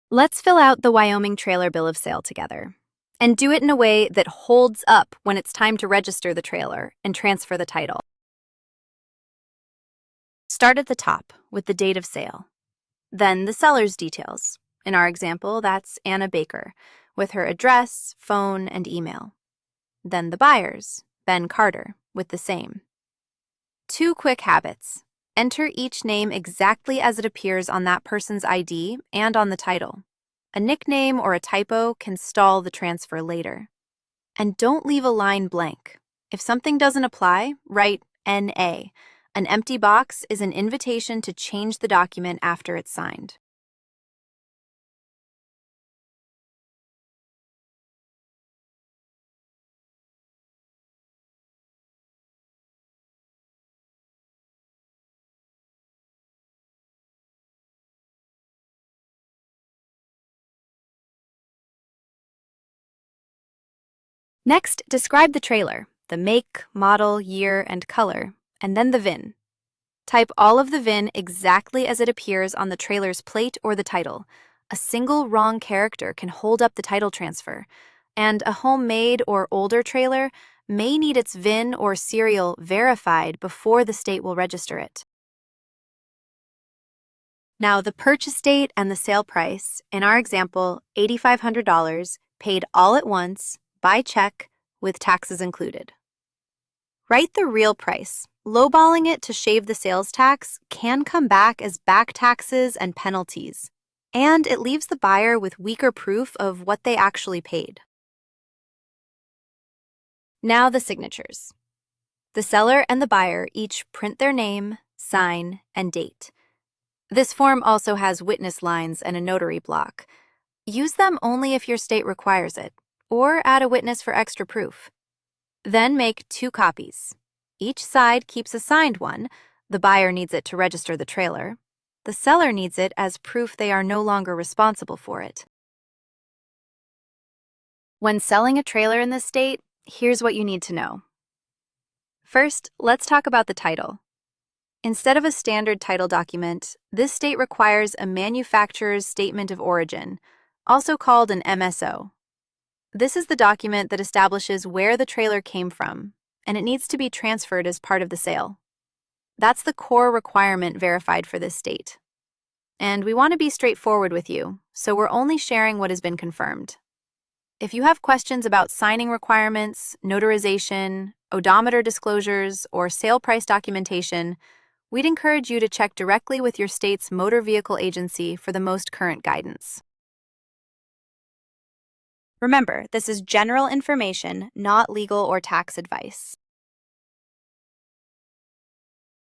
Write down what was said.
Let's fill out the Wyoming trailer bill of sale together. And do it in a way that holds up when it's time to register the trailer and transfer the title. Start at the top with the date of sale. Then the seller's details. In our example, that's Anna Baker, with her address, phone, and email. Then the buyer's, Ben Carter, with the same. 2 quick habits. Enter each name exactly as it appears on that person's ID and on the title. A nickname or a typo can stall the transfer later. And don't leave a line blank. If something doesn't apply, write NA. An empty box is an invitation to change the document after it's signed. Next, describe the trailer, the make, model, year, and color, and then the VIN. Type all of the VIN exactly as it appears on the trailer's plate or the title. A single wrong character can hold up the title transfer, and a homemade or older trailer may need its VIN or serial verified before the state will register it. Now, the purchase date and the sale price, in our example, $8,500, paid all at once, by check, with taxes included. Write the real price. Lowballing it to shave the sales tax can come back as back taxes and penalties, and it leaves the buyer with weaker proof of what they actually paid. Now the signatures. The seller and the buyer each print their name, sign, and date. This form also has witness lines and a notary block. Use them only if your state requires it, or add a witness for extra proof. Then make 2 copies. Each side keeps a signed one. The buyer needs it to register the trailer. The seller needs it as proof they are no longer responsible for it. When selling a trailer in this state, here's what you need to know. First, let's talk about the title. Instead of a standard title document, this state requires a manufacturer's statement of origin, also called an MSO. This is the document that establishes where the trailer came from, and it needs to be transferred as part of the sale. That's the core requirement verified for this state. And we want to be straightforward with you, so we're only sharing what has been confirmed. If you have questions about signing requirements, notarization, odometer disclosures, or sale price documentation, we'd encourage you to check directly with your state's motor vehicle agency for the most current guidance. Remember, this is general information, not legal or tax advice.